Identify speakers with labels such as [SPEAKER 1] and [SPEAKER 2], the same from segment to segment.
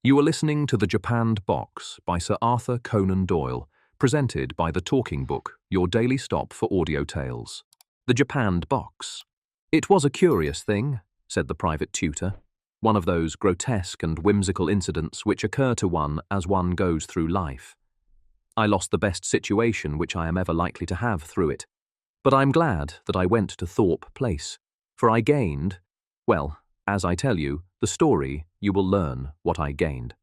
[SPEAKER 1] You are listening to The Japanned Box by Sir Arthur Conan Doyle, presented by The Talking Book, your daily stop for audio tales. The Japanned Box. It was a curious thing, said the private tutor, one of those grotesque and whimsical incidents which occur to one as one goes through life. I lost the best situation which I am ever likely to have through it, but I'm glad that I went to Thorpe Place, for I gained, well, as I tell you the story, you will learn what I gained.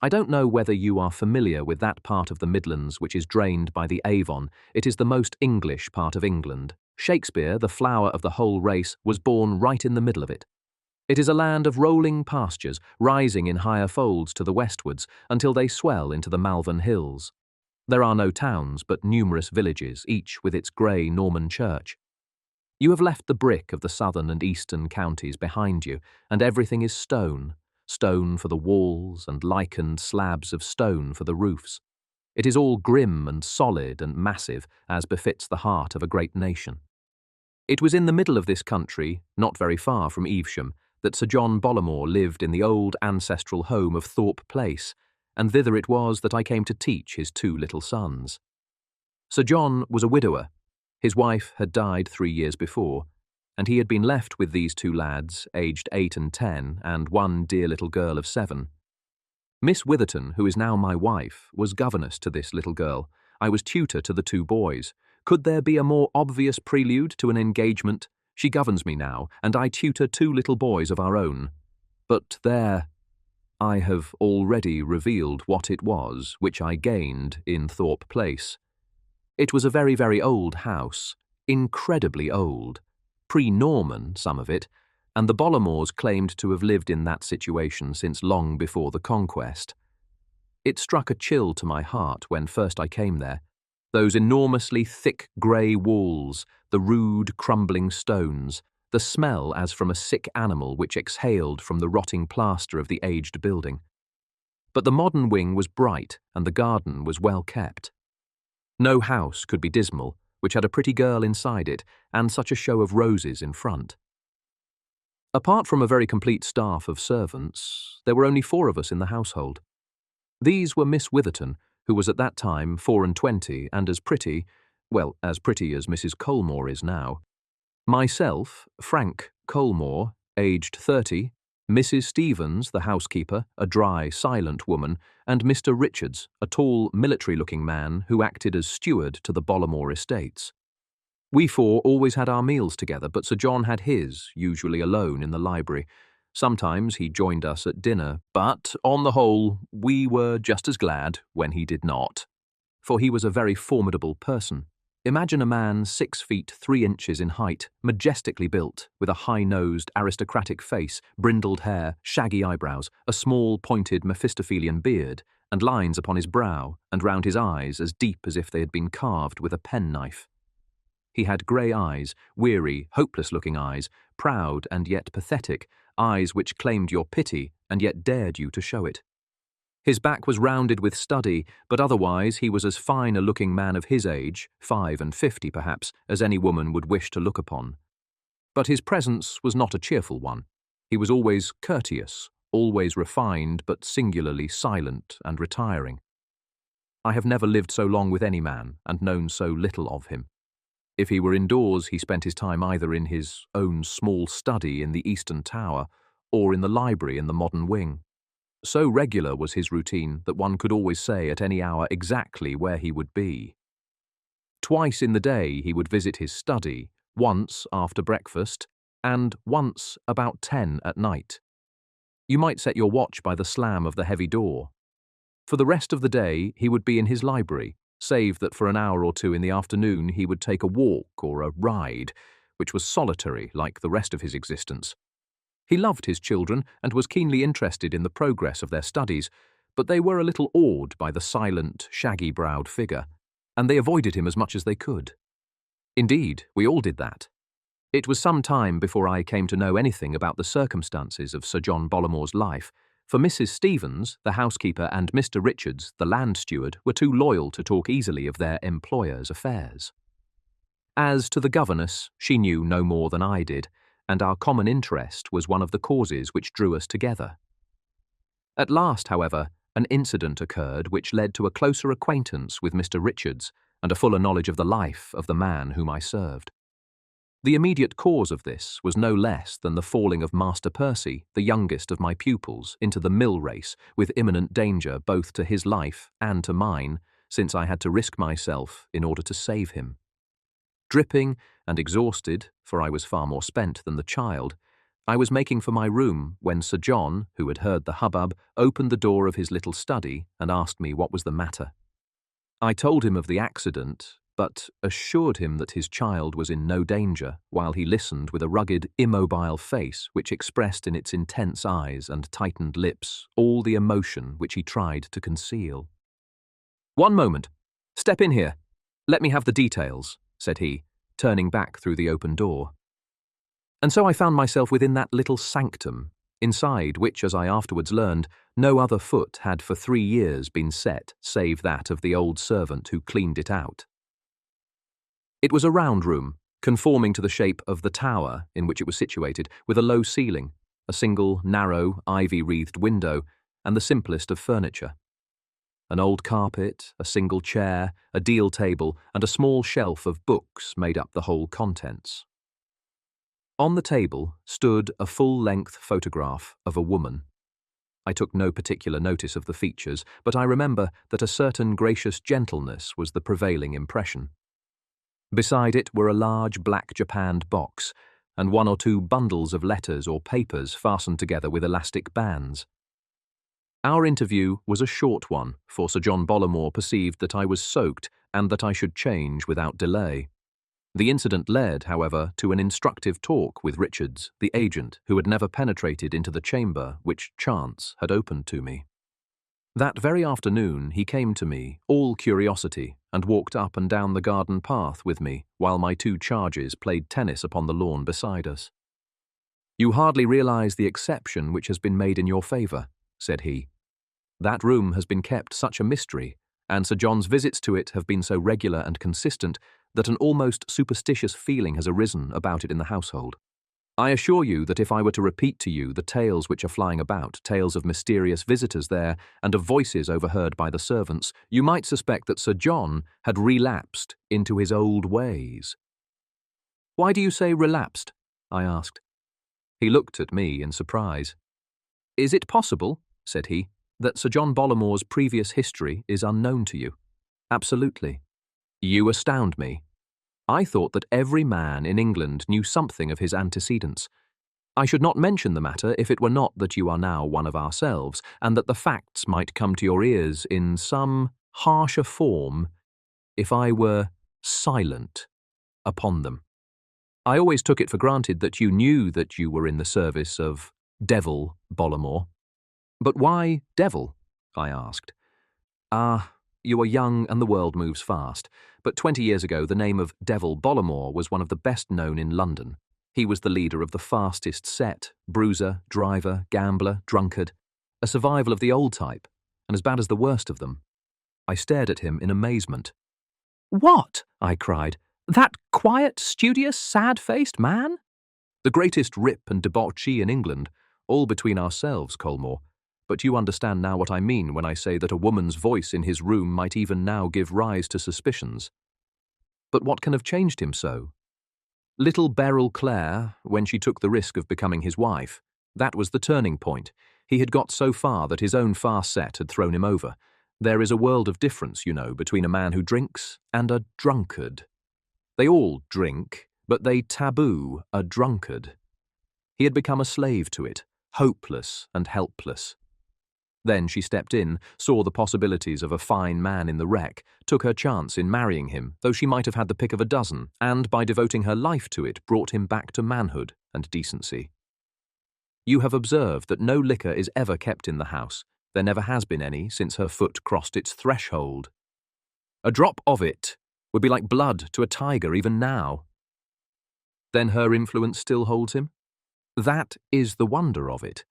[SPEAKER 1] I don't know whether you are familiar with that part of the Midlands which is drained by the Avon. It is the most English part of England. Shakespeare, the flower of the whole race, was born right in the middle of it. It is a land of rolling pastures, rising in higher folds to the westwards until they swell into the Malvern Hills. There are no towns, but numerous villages, each with its grey Norman church. You have left the brick of the southern and eastern counties behind you, and everything is stone, stone for the walls and lichened slabs of stone for the roofs. It is all grim and solid and massive, as befits the heart of a great nation. It was in the middle of this country, not very far from Evesham, that Sir John Bollamore lived in the old ancestral home of Thorpe Place, and thither it was that I came to teach his two little sons. Sir John was a widower. His wife had died 3 years before, and he had been left with these two lads, aged 8 and 10, and one dear little girl of 7. Miss Witherton, who is now my wife, was governess to this little girl. I was tutor to the two boys. Could there be a more obvious prelude to an engagement? She governs me now, and I tutor 2 little boys of our own. But there, I have already revealed what it was which I gained in Thorpe Place. It was a very, very old house, incredibly old, pre-Norman, some of it, and the Bollamores claimed to have lived in that situation since long before the Conquest. It struck a chill to my heart when first I came there. Those enormously thick grey walls, the rude crumbling stones, the smell as from a sick animal which exhaled from the rotting plaster of the aged building. But the modern wing was bright and the garden was well kept. No house could be dismal, which had a pretty girl inside it, and such a show of roses in front. Apart from a very complete staff of servants, there were only 4 of us in the household. These were Miss Witherton, who was at that time 24 and as pretty, well, as pretty as Mrs. Colmore is now. Myself, Frank Colmore, aged 30, Mrs. Stevens, the housekeeper, a dry, silent woman, and Mr. Richards, a tall, military-looking man who acted as steward to the Bollamore estates. We 4 always had our meals together, but Sir John had his, usually alone in the library. Sometimes he joined us at dinner, but, on the whole, we were just as glad when he did not. For he was a very formidable person. Imagine a man 6 feet 3 inches in height, majestically built, with a high-nosed, aristocratic face, brindled hair, shaggy eyebrows, a small, pointed Mephistophelian beard, and lines upon his brow and round his eyes as deep as if they had been carved with a penknife. He had grey eyes, weary, hopeless-looking eyes, proud and yet pathetic, eyes which claimed your pity and yet dared you to show it. His back was rounded with study, but otherwise he was as fine a looking man of his age, 55 perhaps, as any woman would wish to look upon. But his presence was not a cheerful one. He was always courteous, always refined, but singularly silent and retiring. I have never lived so long with any man, and known so little of him. If he were indoors, he spent his time either in his own small study in the Eastern Tower, or in the library in the modern wing. So regular was his routine that one could always say at any hour exactly where he would be. Twice in the day he would visit his study, once after breakfast, and once about 10 at night. You might set your watch by the slam of the heavy door. For the rest of the day he would be in his library, save that for an hour or 2 in the afternoon he would take a walk or a ride, which was solitary like the rest of his existence. He loved his children and was keenly interested in the progress of their studies, but they were a little awed by the silent, shaggy-browed figure, and they avoided him as much as they could. Indeed, we all did that. It was some time before I came to know anything about the circumstances of Sir John Bollamore's life, for Mrs. Stevens, the housekeeper, and Mr. Richards, the land steward, were too loyal to talk easily of their employer's affairs. As to the governess, she knew no more than I did, and our common interest was one of the causes which drew us together. At last, however, an incident occurred which led to a closer acquaintance with Mr. Richards and a fuller knowledge of the life of the man whom I served. The immediate cause of this was no less than the falling of Master Percy, the youngest of my pupils, into the mill race with imminent danger both to his life and to mine, since I had to risk myself in order to save him. Dripping and exhausted, for I was far more spent than the child, I was making for my room when Sir John, who had heard the hubbub, opened the door of his little study and asked me what was the matter. I told him of the accident, but assured him that his child was in no danger, while he listened with a rugged, immobile face which expressed in its intense eyes and tightened lips all the emotion which he tried to conceal. "One moment. Step in here. Let me have the details," said he, turning back through the open door. And so I found myself within that little sanctum, inside which, as I afterwards learned, no other foot had for 3 years been set save that of the old servant who cleaned it out. It was a round room, conforming to the shape of the tower in which it was situated, with a low ceiling, a single, narrow, ivy-wreathed window, and the simplest of furniture. An old carpet, a single chair, a deal table, and a small shelf of books made up the whole contents. On the table stood a full-length photograph of a woman. I took no particular notice of the features, but I remember that a certain gracious gentleness was the prevailing impression. Beside it were a large black japanned box, and 1 or 2 bundles of letters or papers fastened together with elastic bands. Our interview was a short one, for Sir John Bollamore perceived that I was soaked and that I should change without delay. The incident led, however, to an instructive talk with Richards, the agent, who had never penetrated into the chamber which chance had opened to me. That very afternoon he came to me, all curiosity, and walked up and down the garden path with me, while my 2 charges played tennis upon the lawn beside us. "You hardly realize the exception which has been made in your favour," said he. "That room has been kept such a mystery, and Sir John's visits to it have been so regular and consistent, that an almost superstitious feeling has arisen about it in the household. I assure you that if I were to repeat to you the tales which are flying about, tales of mysterious visitors there, and of voices overheard by the servants, you might suspect that Sir John had relapsed into his old ways." "Why do you say relapsed?" I asked. He looked at me in surprise. "Is it possible," said he, "that Sir John Bollamore's previous history is unknown to you?" "Absolutely." "You astound me. I thought that every man in England knew something of his antecedents. I should not mention the matter if it were not that you are now one of ourselves, and that the facts might come to your ears in some harsher form if I were silent upon them. I always took it for granted that you knew that you were in the service of Devil Bollamore." "But why Devil?" I asked. "Ah, you are young and the world moves fast, but 20 years ago the name of Devil Bollamore was one of the best known in London. He was the leader of the fastest set, bruiser, driver, gambler, drunkard, a survival of the old type, and as bad as the worst of them." I stared at him in amazement. "What?" I cried. "That quiet, studious, sad-faced man?" "The greatest rip and debauchee in England, all between ourselves, Colmore. But you understand now what I mean when I say that a woman's voice in his room might even now give rise to suspicions. But what can have changed him so? Little Beryl Clare, when she took the risk of becoming his wife, that was the turning point. He had got so far that his own fast set had thrown him over. There is a world of difference, you know, between a man who drinks and a drunkard. They all drink, but they taboo a drunkard. He had become a slave to it, hopeless and helpless. Then she stepped in, saw the possibilities of a fine man in the wreck, took her chance in marrying him, though she might have had the pick of a dozen, and by devoting her life to it brought him back to manhood and decency. You have observed that no liquor is ever kept in the house. There never has been any since her foot crossed its threshold. A drop of it would be like blood to a tiger even now. Then her influence still holds him? That is the wonder of it.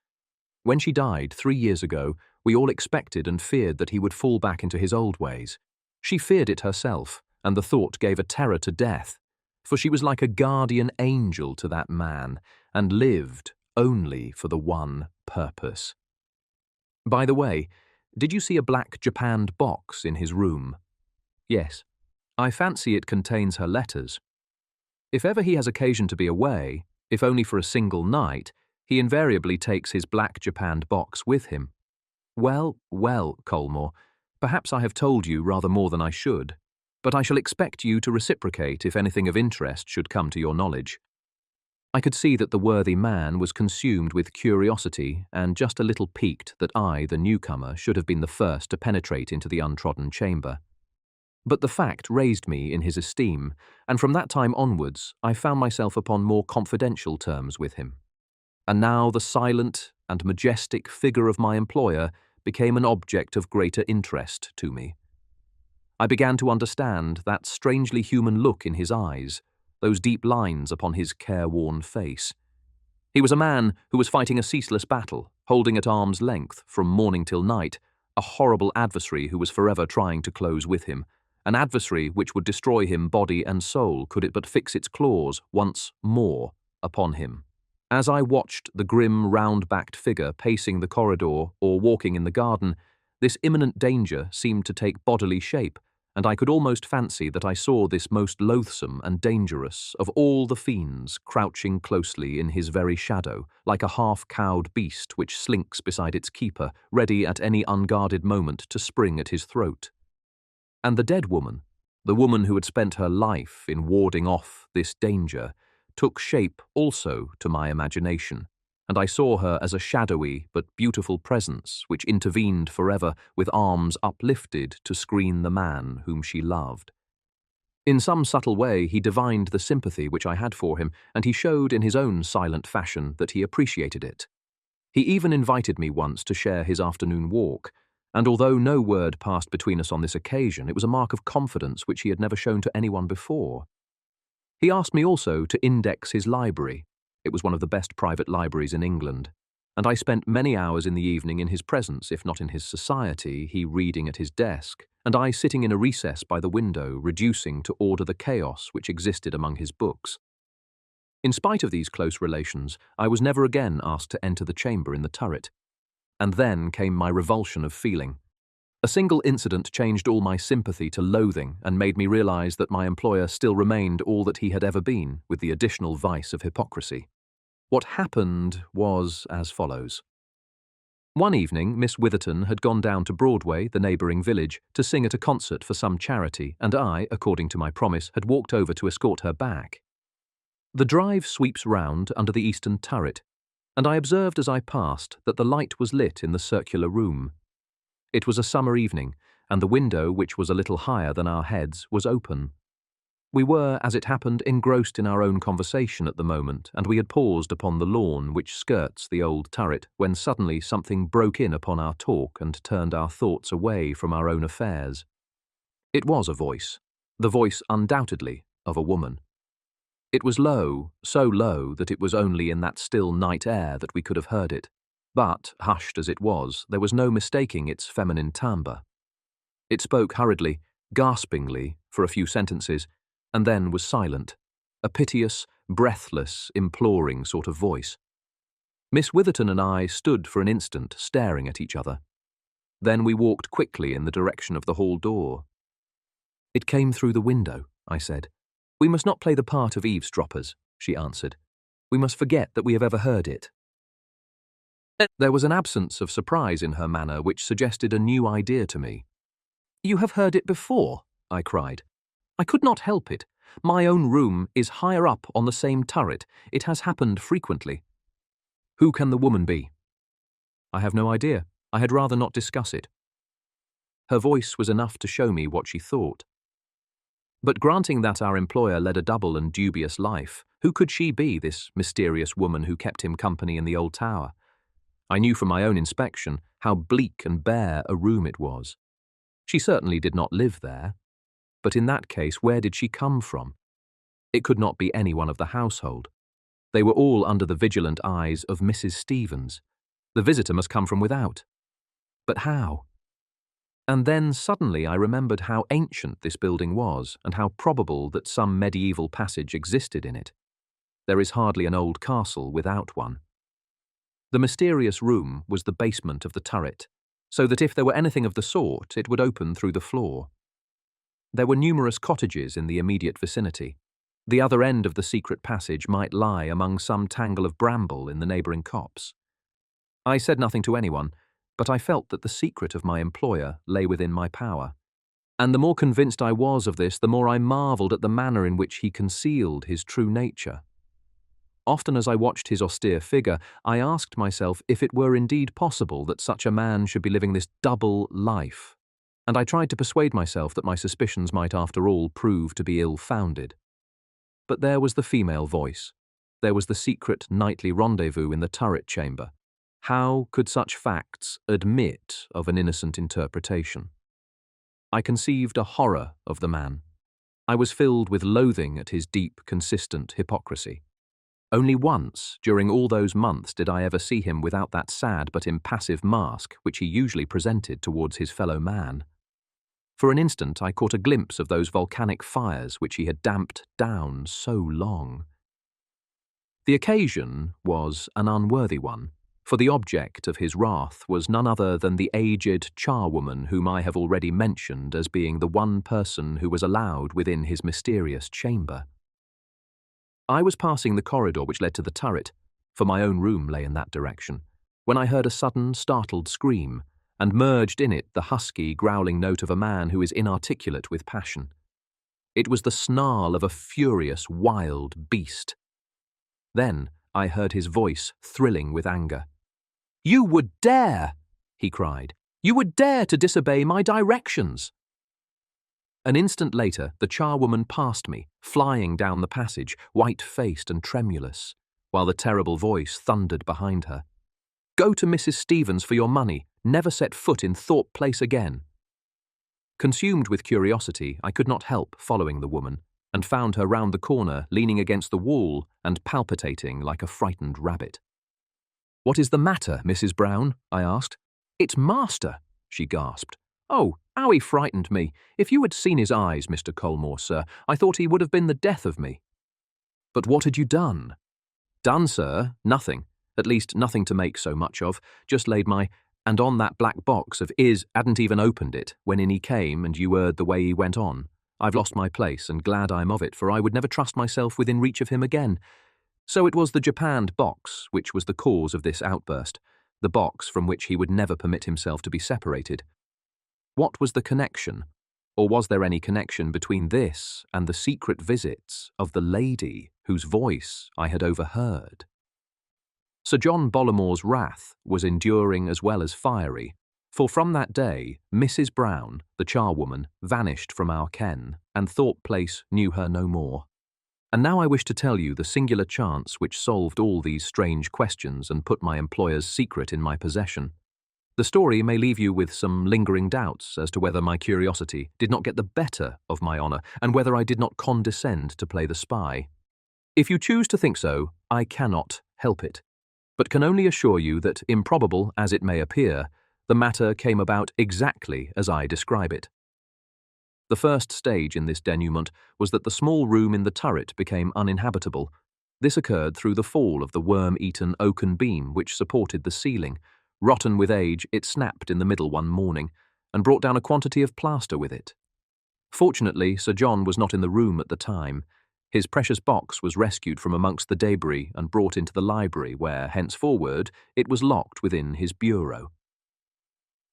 [SPEAKER 1] When she died 3 years ago, we all expected and feared that he would fall back into his old ways. She feared it herself, and the thought gave a terror to death, for she was like a guardian angel to that man, and lived only for the one purpose. By the way, did you see a black japanned box in his room? Yes. I fancy it contains her letters. If ever he has occasion to be away, if only for a single night, he invariably takes his black japanned box with him. Well, well, Colmore, perhaps I have told you rather more than I should, but I shall expect you to reciprocate if anything of interest should come to your knowledge. I could see that the worthy man was consumed with curiosity and just a little piqued that I, the newcomer, should have been the first to penetrate into the untrodden chamber. But the fact raised me in his esteem, and from that time onwards I found myself upon more confidential terms with him. And now the silent and majestic figure of my employer became an object of greater interest to me. I began to understand that strangely human look in his eyes, those deep lines upon his careworn face. He was a man who was fighting a ceaseless battle, holding at arm's length, from morning till night, a horrible adversary who was forever trying to close with him, an adversary which would destroy him body and soul could it but fix its claws once more upon him. As I watched the grim, round-backed figure pacing the corridor or walking in the garden, this imminent danger seemed to take bodily shape, and I could almost fancy that I saw this most loathsome and dangerous of all the fiends crouching closely in his very shadow, like a half-cowed beast which slinks beside its keeper, ready at any unguarded moment to spring at his throat. And the dead woman, the woman who had spent her life in warding off this danger, took shape also to my imagination, and I saw her as a shadowy but beautiful presence which intervened forever with arms uplifted to screen the man whom she loved. In some subtle way he divined the sympathy which I had for him, and he showed in his own silent fashion that he appreciated it. He even invited me once to share his afternoon walk, and although no word passed between us on this occasion, it was a mark of confidence which he had never shown to anyone before. He asked me also to index his library. It was one of the best private libraries in England, and I spent many hours in the evening in his presence, if not in his society, he reading at his desk, and I sitting in a recess by the window, reducing to order the chaos which existed among his books. In spite of these close relations, I was never again asked to enter the chamber in the turret. And then came my revulsion of feeling. A single incident changed all my sympathy to loathing and made me realize that my employer still remained all that he had ever been, with the additional vice of hypocrisy. What happened was as follows. One evening, Miss Witherton had gone down to Broadway, the neighbouring village, to sing at a concert for some charity, and I, according to my promise, had walked over to escort her back. The drive sweeps round under the eastern turret, and I observed as I passed that the light was lit in the circular room. It was a summer evening, and the window, which was a little higher than our heads, was open. We were, as it happened, engrossed in our own conversation at the moment, and we had paused upon the lawn which skirts the old turret, when suddenly something broke in upon our talk and turned our thoughts away from our own affairs. It was a voice, the voice undoubtedly of a woman. It was low, so low that it was only in that still night air that we could have heard it, but, hushed as it was, there was no mistaking its feminine timbre. It spoke hurriedly, gaspingly, for a few sentences, and then was silent, a piteous, breathless, imploring sort of voice. Miss Witherton and I stood for an instant staring at each other. Then we walked quickly in the direction of the hall door. "It came through the window," I said. "We must not play the part of eavesdroppers," she answered. "We must forget that we have ever heard it." There was an absence of surprise in her manner which suggested a new idea to me. "You have heard it before?" I cried. "I could not help it. My own room is higher up on the same turret. It has happened frequently." "Who can the woman be?" "I have no idea. I had rather not discuss it." Her voice was enough to show me what she thought. But granting that our employer led a double and dubious life, who could she be, this mysterious woman who kept him company in the old tower? I knew from my own inspection how bleak and bare a room it was. She certainly did not live there. But in that case, where did she come from? It could not be any one of the household. They were all under the vigilant eyes of Mrs. Stevens. The visitor must come from without. But how? And then suddenly I remembered how ancient this building was and how probable that some medieval passage existed in it. There is hardly an old castle without one. The mysterious room was the basement of the turret, so that if there were anything of the sort, it would open through the floor. There were numerous cottages in the immediate vicinity. The other end of the secret passage might lie among some tangle of bramble in the neighbouring copse. I said nothing to anyone, but I felt that the secret of my employer lay within my power. And the more convinced I was of this, the more I marvelled at the manner in which he concealed his true nature. Often as I watched his austere figure, I asked myself if it were indeed possible that such a man should be living this double life, and I tried to persuade myself that my suspicions might after all prove to be ill-founded. But there was the female voice. There was the secret nightly rendezvous in the turret chamber. How could such facts admit of an innocent interpretation? I conceived a horror of the man. I was filled with loathing at his deep, consistent hypocrisy. Only once, during all those months, did I ever see him without that sad but impassive mask which he usually presented towards his fellow man. For an instant I caught a glimpse of those volcanic fires which he had damped down so long. The occasion was an unworthy one, for the object of his wrath was none other than the aged charwoman whom I have already mentioned as being the one person who was allowed within his mysterious chamber. I was passing the corridor which led to the turret, for my own room lay in that direction, when I heard a sudden, startled scream, and merged in it the husky, growling note of a man who is inarticulate with passion. It was the snarl of a furious, wild beast. Then I heard his voice thrilling with anger. "You would dare," he cried. "You would dare to disobey my directions." An instant later, the charwoman passed me, flying down the passage, white-faced and tremulous, while the terrible voice thundered behind her. "Go to Mrs. Stevens for your money. Never set foot in Thorpe Place again." Consumed with curiosity, I could not help following the woman, and found her round the corner, leaning against the wall and palpitating like a frightened rabbit. "What is the matter, Mrs. Brown?" I asked. "It's master," she gasped. "Oh, how he frightened me. If you had seen his eyes, Mr. Colmore, sir, I thought he would have been the death of me." "But what had you done?" "Done, sir? Nothing. At least, nothing to make so much of. Just laid my... And on that black box of is hadn't even opened it when in he came and you heard the way he went on. I've lost my place and glad I'm of it, for I would never trust myself within reach of him again. So it was the japanned box which was the cause of this outburst, the box from which he would never permit himself to be separated. What was the connection, or was there any connection between this and the secret visits of the lady whose voice I had overheard? Sir John Bollamore's wrath was enduring as well as fiery, for from that day Mrs. Brown, the charwoman, vanished from our ken, and Thorpe Place knew her no more. And now I wish to tell you the singular chance which solved all these strange questions and put my employer's secret in my possession. The story may leave you with some lingering doubts as to whether my curiosity did not get the better of my honour, and whether I did not condescend to play the spy. If you choose to think so, I cannot help it, but can only assure you that, improbable as it may appear, the matter came about exactly as I describe it. The first stage in this denouement was that the small room in the turret became uninhabitable. This occurred through the fall of the worm-eaten oaken beam which supported the ceiling. Rotten with age, it snapped in the middle one morning, and brought down a quantity of plaster with it. Fortunately, Sir John was not in the room at the time. His precious box was rescued from amongst the debris and brought into the library, where, henceforward, it was locked within his bureau.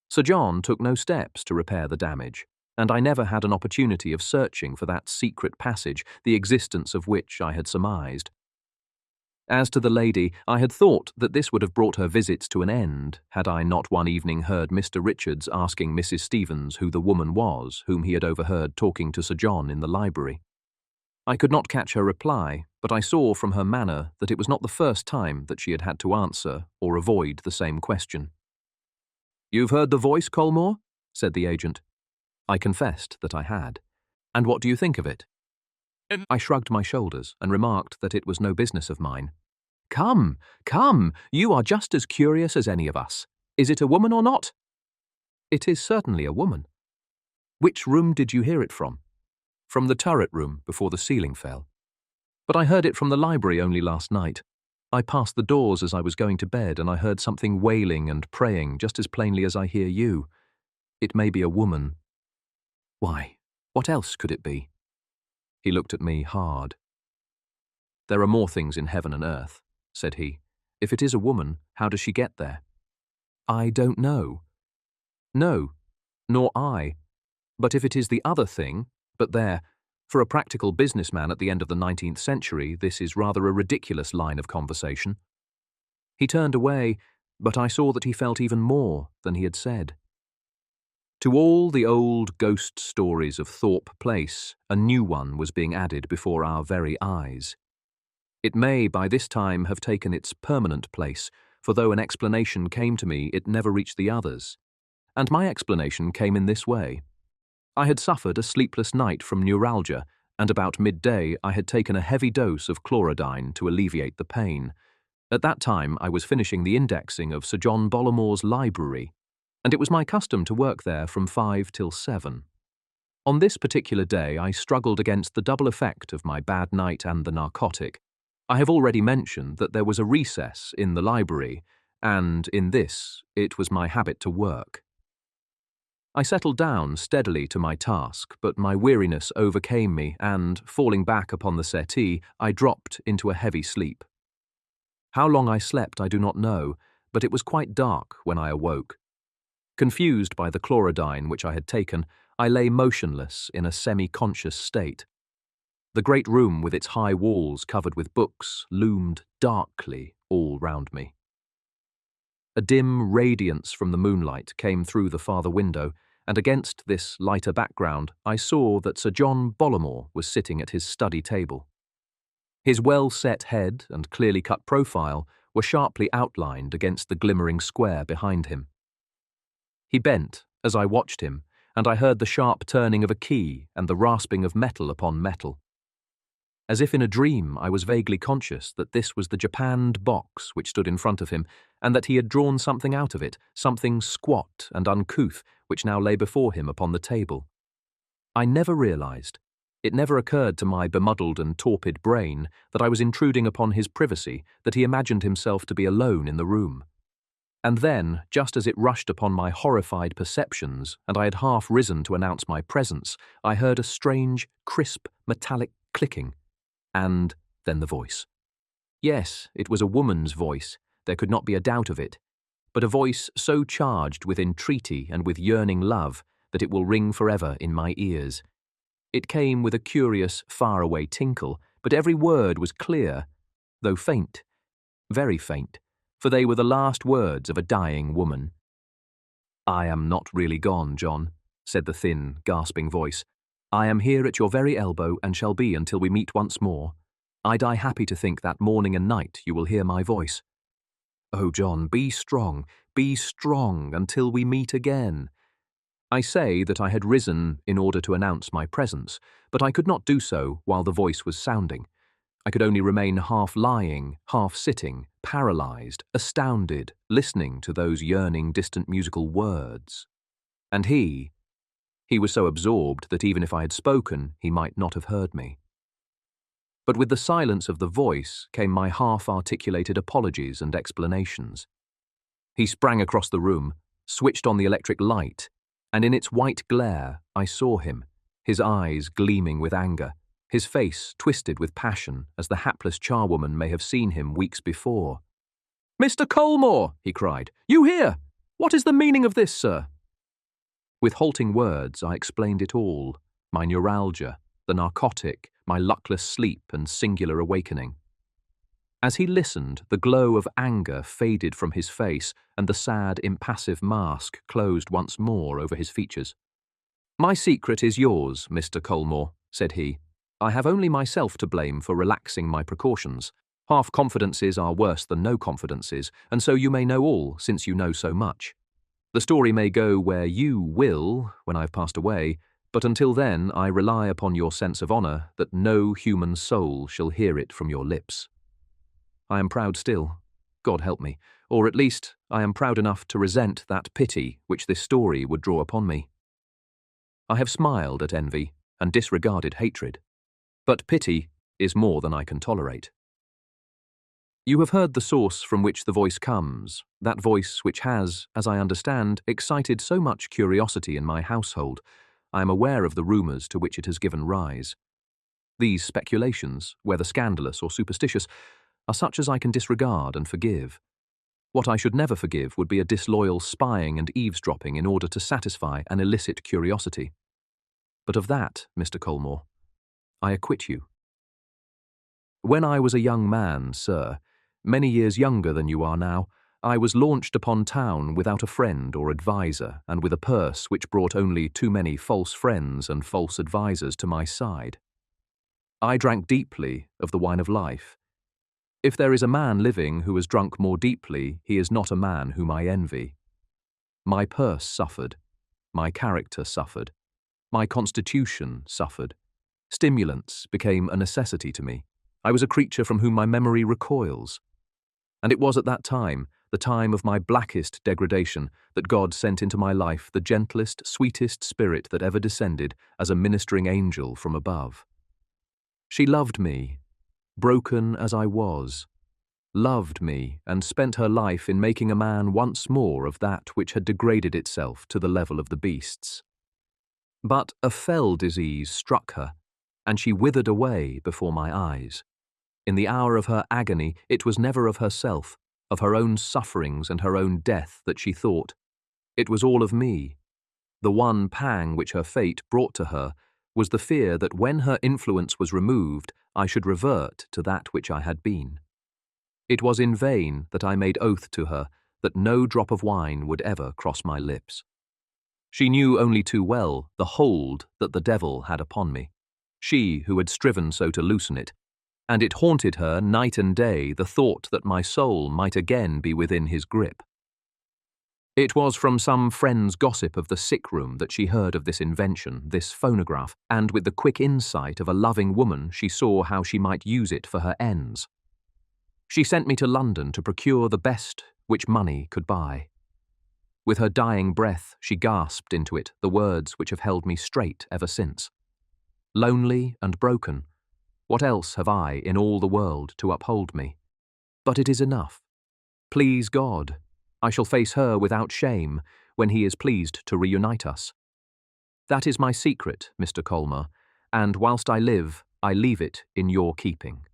[SPEAKER 1] Sir John took no steps to repair the damage, and I never had an opportunity of searching for that secret passage, the existence of which I had surmised. As to the lady, I had thought that this would have brought her visits to an end, had I not one evening heard Mr. Richards asking Mrs. Stevens who the woman was whom he had overheard talking to Sir John in the library. I could not catch her reply, but I saw from her manner that it was not the first time that she had had to answer or avoid the same question. "You've heard the voice, Colmore?" said the agent. I confessed that I had. "And what do you think of it?" I shrugged my shoulders and remarked that it was no business of mine. Come, you are just as curious as any of us. Is it a woman or not?" "It is certainly a woman." "Which room did you hear it from?" "From the turret room before the ceiling fell. But I heard it from the library only last night. I passed the doors as I was going to bed, and I heard something wailing and praying just as plainly as I hear you. It may be a woman. Why, what else could it be? He looked at me hard. There are more things in heaven and earth, said he. If it is a woman, how does she get there? I don't know. No, nor I. But if it is the other thing, but there, for a practical businessman at the end of the 19th century, this is rather a ridiculous line of conversation. He turned away, but I saw that he felt even more than he had said. To all the old ghost stories of Thorpe Place, a new one was being added before our very eyes. It may by this time have taken its permanent place, for though an explanation came to me, it never reached the others. And my explanation came in this way. I had suffered a sleepless night from neuralgia, and about midday I had taken a heavy dose of chlorodyne to alleviate the pain. At that time I was finishing the indexing of Sir John Bollamore's library, and it was my custom to work there from 5 till 7. On this particular day I struggled against the double effect of my bad night and the narcotic. I have already mentioned that there was a recess in the library, and in this it was my habit to work. I settled down steadily to my task, but my weariness overcame me, and, falling back upon the settee, I dropped into a heavy sleep. How long I slept I do not know, but it was quite dark when I awoke. Confused by the chlorodyne which I had taken, I lay motionless in a semi-conscious state. The great room with its high walls covered with books loomed darkly all round me. A dim radiance from the moonlight came through the farther window, and against this lighter background I saw that Sir John Bollamore was sitting at his study table. His well-set head and clearly cut profile were sharply outlined against the glimmering square behind him. He bent as I watched him, and I heard the sharp turning of a key and the rasping of metal upon metal. As if in a dream, I was vaguely conscious that this was the japanned box which stood in front of him, and that he had drawn something out of it, something squat and uncouth, which now lay before him upon the table. I never realized, it never occurred to my bemuddled and torpid brain, that I was intruding upon his privacy, that he imagined himself to be alone in the room. And then, just as it rushed upon my horrified perceptions, and I had half risen to announce my presence, I heard a strange, crisp, metallic clicking. And then the voice. Yes, it was a woman's voice, there could not be a doubt of it, but a voice so charged with entreaty and with yearning love that it will ring forever in my ears. It came with a curious, far-away tinkle, but every word was clear, though faint, very faint, for they were the last words of a dying woman. "I am not really gone, John," said the thin, gasping voice. "I am here at your very elbow and shall be until we meet once more. I die happy to think that morning and night you will hear my voice. Oh, John, be strong until we meet again." I say that I had risen in order to announce my presence, but I could not do so while the voice was sounding. I could only remain half lying, half sitting, paralyzed, astounded, listening to those yearning, distant musical words. And he was so absorbed that even if I had spoken, he might not have heard me. But with the silence of the voice came my half-articulated apologies and explanations. He sprang across the room, switched on the electric light, and in its white glare I saw him, his eyes gleaming with anger, his face twisted with passion as the hapless charwoman may have seen him weeks before. "Mr. Colmore!" he cried. "You here? What is the meaning of this, sir?" With halting words I explained it all, my neuralgia, the narcotic, my luckless sleep and singular awakening. As he listened, the glow of anger faded from his face and the sad, impassive mask closed once more over his features. "My secret is yours, Mr. Colmore," said he. "I have only myself to blame for relaxing my precautions. Half-confidences are worse than no confidences, and so you may know all, since you know so much. The story may go where you will, when I've passed away, but until then I rely upon your sense of honour that no human soul shall hear it from your lips. I am proud still, God help me, or at least I am proud enough to resent that pity which this story would draw upon me. I have smiled at envy and disregarded hatred, but pity is more than I can tolerate. You have heard the source from which the voice comes, that voice which has, as I understand, excited so much curiosity in my household. I am aware of the rumours to which it has given rise. These speculations, whether scandalous or superstitious, are such as I can disregard and forgive. What I should never forgive would be a disloyal spying and eavesdropping in order to satisfy an illicit curiosity. But of that, Mr. Colmore, I acquit you. When I was a young man, sir, many years younger than you are now, I was launched upon town without a friend or adviser, and with a purse which brought only too many false friends and false advisers to my side. I drank deeply of the wine of life. If there is a man living who has drunk more deeply, he is not a man whom I envy. My purse suffered. My character suffered. My constitution suffered. Stimulants became a necessity to me. I was a creature from whom my memory recoils. And it was at that time, the time of my blackest degradation, that God sent into my life the gentlest, sweetest spirit that ever descended as a ministering angel from above. She loved me, broken as I was, loved me, and spent her life in making a man once more of that which had degraded itself to the level of the beasts. But a fell disease struck her, and she withered away before my eyes. In the hour of her agony, it was never of herself, of her own sufferings and her own death that she thought. It was all of me. The one pang which her fate brought to her was the fear that when her influence was removed, I should revert to that which I had been. It was in vain that I made oath to her that no drop of wine would ever cross my lips. She knew only too well the hold that the devil had upon me, she who had striven so to loosen it, and it haunted her night and day the thought that my soul might again be within his grip. It was from some friend's gossip of the sick room that she heard of this invention, this phonograph, and with the quick insight of a loving woman she saw how she might use it for her ends. She sent me to London to procure the best which money could buy. With her dying breath she gasped into it the words which have held me straight ever since. Lonely and broken, what else have I in all the world to uphold me? But it is enough. Please God, I shall face her without shame when he is pleased to reunite us. That is my secret, Mr. Colmore, and whilst I live, I leave it in your keeping.